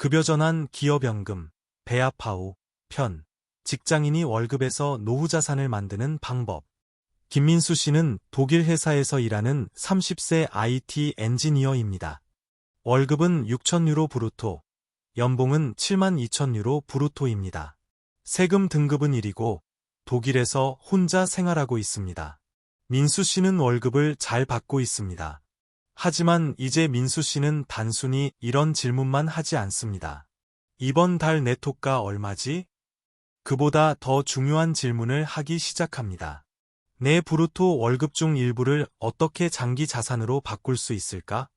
급여 전환 기업연금, 배아파우, 편, 직장인이 월급에서 노후 자산을 만드는 방법. 김민수 씨는 독일 회사에서 일하는 30세 IT 엔지니어입니다. 월급은 6,000유로 브루토, 연봉은 72,000유로 브루토입니다. 세금 등급은 1이고 독일에서 혼자 생활하고 있습니다. 민수 씨는 월급을 잘 받고 있습니다. 하지만 이제 민수 씨는 단순히 이런 질문만 하지 않습니다. 이번 달 네토가 얼마지? 그보다 더 중요한 질문을 하기 시작합니다. 내 브루토 월급 중 일부를 어떻게 장기 자산으로 바꿀 수 있을까?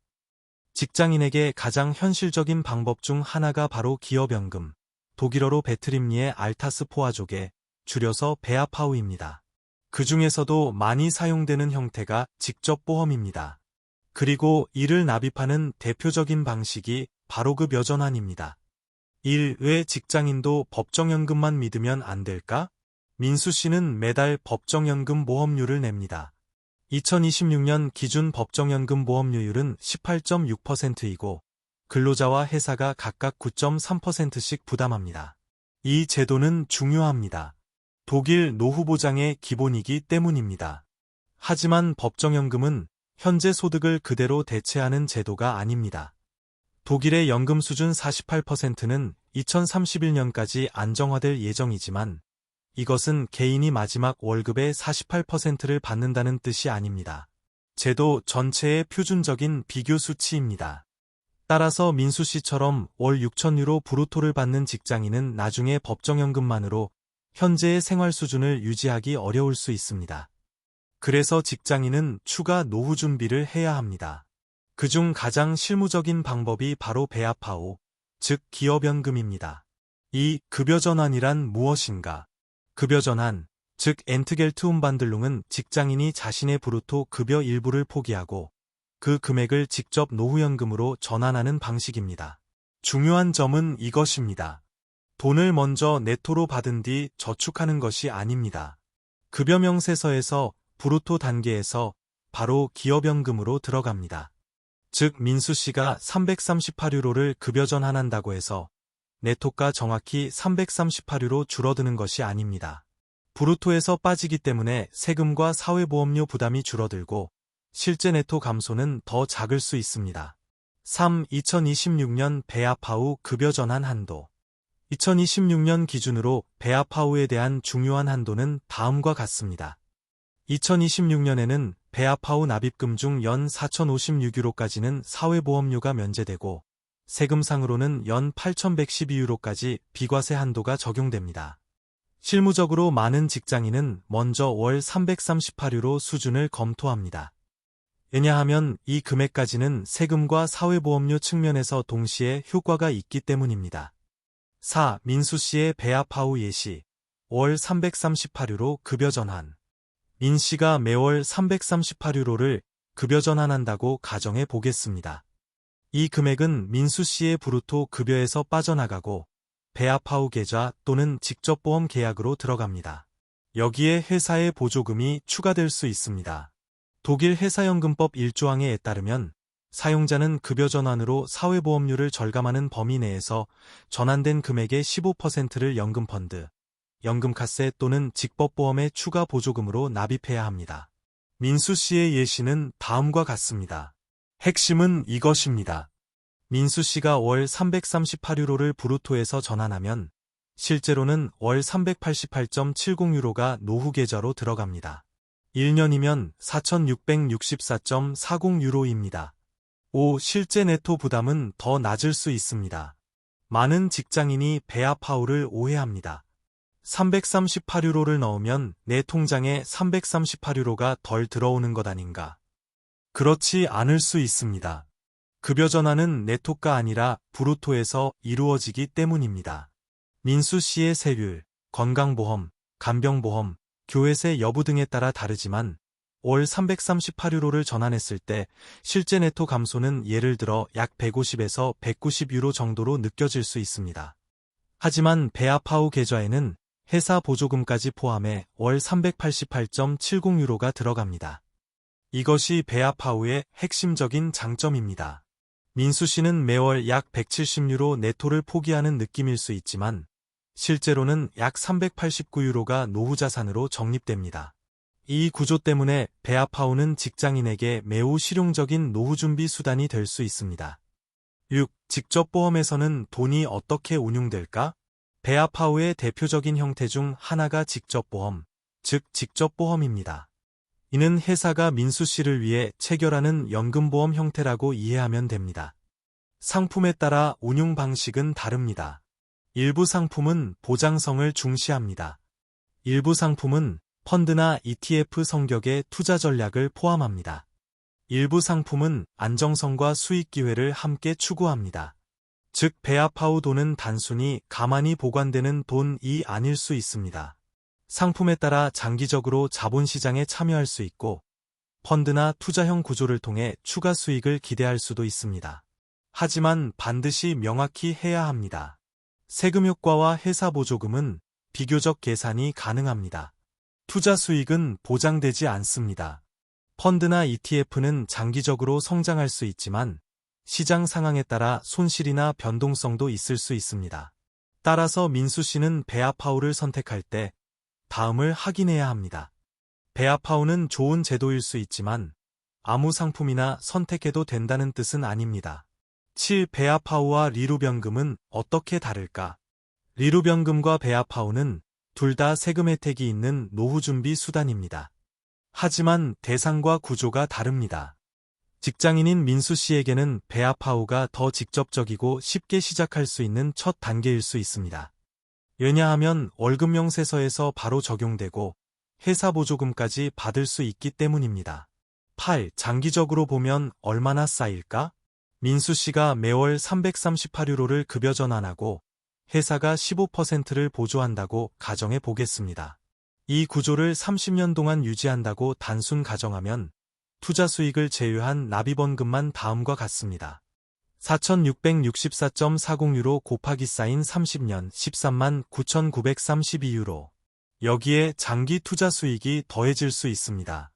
직장인에게 가장 현실적인 방법 중 하나가 바로 기업연금, 독일어로 베트림리의 알타스 포아족에 줄여서 배아파우입니다. 그 중에서도 많이 사용되는 형태가 직접보험입니다. 그리고 이를 납입하는 대표적인 방식이 바로 급여 전환입니다. 1. 왜 직장인도 법정연금만 믿으면 안 될까? 민수 씨는 매달 법정연금 보험료를 냅니다. 2026년 기준 법정연금 보험료율은 18.6%이고 근로자와 회사가 각각 9.3%씩 부담합니다. 이 제도는 중요합니다. 독일 노후 보장의 기본이기 때문입니다. 하지만 법정연금은 현재 소득을 그대로 대체하는 제도가 아닙니다. 독일의 연금 수준 48%는 2031년까지 안정화될 예정이지만 이것은 개인이 마지막 월급의 48%를 받는다는 뜻이 아닙니다. 제도 전체의 표준적인 비교 수치입니다. 따라서 민수 씨처럼 월 6,000유로 브루토를 받는 직장인은 나중에 법정연금만으로 현재의 생활 수준을 유지하기 어려울 수 있습니다. 그래서 직장인은 추가 노후 준비를 해야 합니다. 그중 가장 실무적인 방법이 바로 배아파우, 즉 기업연금입니다. 이 급여 전환이란 무엇인가? 급여 전환, 즉 엔트겔트 um반들룽은 직장인이 자신의 브루토 급여 일부를 포기하고 그 금액을 직접 노후연금으로 전환하는 방식입니다. 중요한 점은 이것입니다. 돈을 먼저 네토로 받은 뒤 저축하는 것이 아닙니다. 급여 명세서에서 브루토 단계에서 바로 기업연금으로 들어갑니다. 즉 민수 씨가 338유로를 급여 전환한다고 해서 네토가 정확히 338유로 줄어드는 것이 아닙니다. 브루토에서 빠지기 때문에 세금과 사회보험료 부담이 줄어들고 실제 네토 감소는 더 작을 수 있습니다. 3. 2026년 배아파우 급여 전환 한도. 2026년 기준으로 배아파우에 대한 중요한 한도는 다음과 같습니다. 2026년에는 배아파우 납입금 중 연 4,056유로까지는 사회보험료가 면제되고 세금상으로는 연 8,112유로까지 비과세 한도가 적용됩니다. 실무적으로 많은 직장인은 먼저 월 338유로 수준을 검토합니다. 왜냐하면 이 금액까지는 세금과 사회보험료 측면에서 동시에 효과가 있기 때문입니다. 4. 민수 씨의 배아파우 예시. 월 338유로 급여 전환. 민 씨가 매월 338유로를 급여 전환한다고 가정해 보겠습니다. 이 금액은 민수 씨의 브루토 급여에서 빠져나가고 배아파우 계좌 또는 직접보험 계약으로 들어갑니다. 여기에 회사의 보조금이 추가될 수 있습니다. 독일 회사연금법 1조항에 따르면 사용자는 급여 전환으로 사회보험료를 절감하는 범위 내에서 전환된 금액의 15%를 연금펀드, 연금카세 또는 직법보험의 추가 보조금으로 납입해야 합니다. 민수 씨의 예시는 다음과 같습니다. 핵심은 이것입니다. 민수 씨가 월 338유로를 브루토에서 전환하면 실제로는 월 388.70유로가 노후 계좌로 들어갑니다. 1년이면 4,664.40유로입니다. 5. 실제 네토 부담은 더 낮을 수 있습니다. 많은 직장인이 배아파우를 오해합니다. 338유로를 넣으면 내 통장에 338유로가 덜 들어오는 것 아닌가? 그렇지 않을 수 있습니다. 급여 전환은 네토가 아니라 브루토에서 이루어지기 때문입니다. 민수 씨의 세율, 건강보험, 간병보험, 교회세 여부 등에 따라 다르지만 월 338유로를 전환했을 때 실제 네토 감소는 예를 들어 약 150에서 190유로 정도로 느껴질 수 있습니다. 하지만 배아파우 계좌에는 회사 보조금까지 포함해 월 388.70유로가 들어갑니다. 이것이 배아파우의 핵심적인 장점입니다. 민수 씨는 매월 약 170유로 네토를 포기하는 느낌일 수 있지만 실제로는 약 389유로가 노후 자산으로 적립됩니다. 이 구조 때문에 베아파우는 직장인에게 매우 실용적인 노후 준비 수단이 될 수 있습니다. 6. 직접보험에서는 돈이 어떻게 운용될까? 베아파우의 대표적인 형태 중 하나가 직접보험, 즉 직접보험입니다. 이는 회사가 민수 씨를 위해 체결하는 연금보험 형태라고 이해하면 됩니다. 상품에 따라 운용 방식은 다릅니다. 일부 상품은 보장성을 중시합니다. 일부 상품은 펀드나 ETF 성격의 투자 전략을 포함합니다. 일부 상품은 안정성과 수익 기회를 함께 추구합니다. 즉, 베아파우 돈은 단순히 가만히 보관되는 돈이 아닐 수 있습니다. 상품에 따라 장기적으로 자본시장에 참여할 수 있고, 펀드나 투자형 구조를 통해 추가 수익을 기대할 수도 있습니다. 하지만 반드시 명확히 해야 합니다. 세금 효과와 회사 보조금은 비교적 계산이 가능합니다. 투자 수익은 보장되지 않습니다. 펀드나 ETF는 장기적으로 성장할 수 있지만 시장 상황에 따라 손실이나 변동성도 있을 수 있습니다. 따라서 민수 씨는 베아파우를 선택할 때 다음을 확인해야 합니다. 베아파우는 좋은 제도일 수 있지만 아무 상품이나 선택해도 된다는 뜻은 아닙니다. 7. 베아파우와 리루병금은 어떻게 다를까? 리루병금과 베아파우는 둘 다 세금 혜택이 있는 노후 준비 수단입니다. 하지만 대상과 구조가 다릅니다. 직장인인 민수 씨에게는 베아파우가 더 직접적이고 쉽게 시작할 수 있는 첫 단계일 수 있습니다. 왜냐하면 월급 명세서에서 바로 적용되고 회사 보조금까지 받을 수 있기 때문입니다. 8. 장기적으로 보면 얼마나 쌓일까? 민수 씨가 매월 338유로를 급여 전환하고 회사가 15%를 보조한다고 가정해 보겠습니다. 이 구조를 30년 동안 유지한다고 단순 가정하면 투자 수익을 제외한 납입원금만 다음과 같습니다. 4,664.40유로 곱하기 쌓인 30년 13만 9,932유로. 여기에 장기 투자 수익이 더해질 수 있습니다.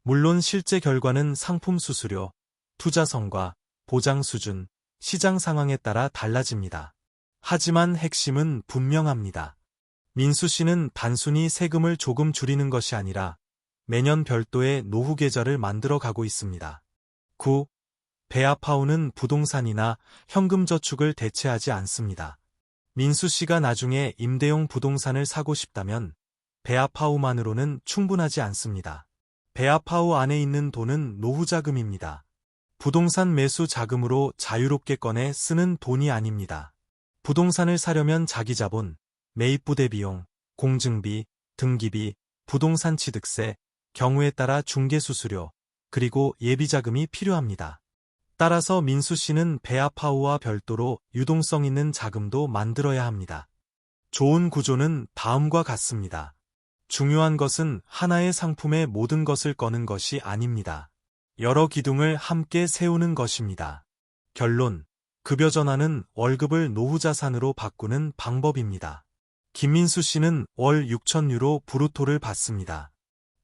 물론 실제 결과는 상품 수수료, 투자성과 보장 수준, 시장 상황에 따라 달라집니다. 하지만 핵심은 분명합니다. 민수 씨는 단순히 세금을 조금 줄이는 것이 아니라 매년 별도의 노후 계좌를 만들어 가고 있습니다. 9. 베아파우는 부동산이나 현금 저축을 대체하지 않습니다. 민수 씨가 나중에 임대용 부동산을 사고 싶다면 베아파우만으로는 충분하지 않습니다. 베아파우 안에 있는 돈은 노후 자금입니다. 부동산 매수 자금으로 자유롭게 꺼내 쓰는 돈이 아닙니다. 부동산을 사려면 자기 자본, 매입부대 비용, 공증비, 등기비, 부동산 취득세, 경우에 따라 중개수수료, 그리고 예비자금이 필요합니다. 따라서 민수 씨는 베아파우와 별도로 유동성 있는 자금도 만들어야 합니다. 좋은 구조는 다음과 같습니다. 중요한 것은 하나의 상품에 모든 것을 거는 것이 아닙니다. 여러 기둥을 함께 세우는 것입니다. 결론. 급여 전환은 월급을 노후 자산으로 바꾸는 방법입니다. 김민수 씨는 월 6,000유로 브루토를 받습니다.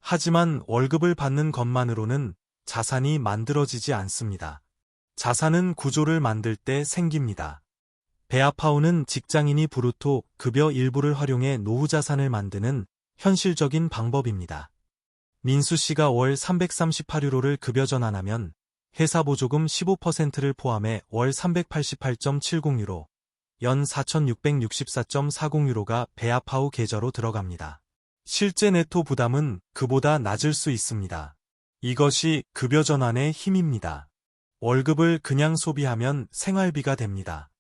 하지만 월급을 받는 것만으로는 자산이 만들어지지 않습니다. 자산은 구조를 만들 때 생깁니다. 베아파우는 직장인이 브루토 급여 일부를 활용해 노후 자산을 만드는 현실적인 방법입니다. 민수 씨가 월 338유로를 급여 전환하면 회사 보조금 15%를 포함해 월 388.70유로, 연 4,664.40유로가 베아파우 계좌로 들어갑니다. 실제 네토 부담은 그보다 낮을 수 있습니다. 이것이 급여 전환의 힘입니다. 월급을 그냥 소비하면 생활비가 됩니다.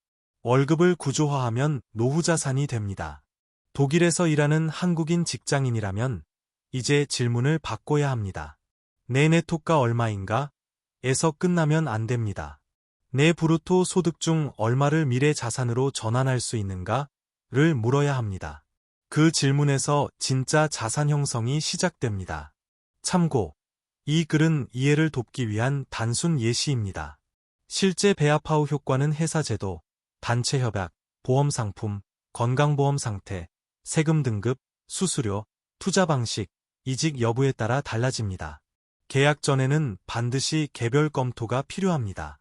월급을 구조화하면 노후 자산이 됩니다. 독일에서 일하는 한국인 직장인이라면 이제 질문을 바꿔야 합니다. 내 네토가 얼마인가? 에서 끝나면 안 됩니다. 내 브루토 소득 중 얼마를 미래 자산으로 전환할 수 있는가?를 물어야 합니다. 그 질문에서 진짜 자산 형성이 시작됩니다. 참고, 이 글은 이해를 돕기 위한 단순 예시입니다. 실제 베아파우 효과는 회사 제도, 단체 협약, 보험 상품, 건강보험 상태, 세금 등급, 수수료, 투자 방식, 이직 여부에 따라 달라집니다. 계약 전에는 반드시 개별 검토가 필요합니다.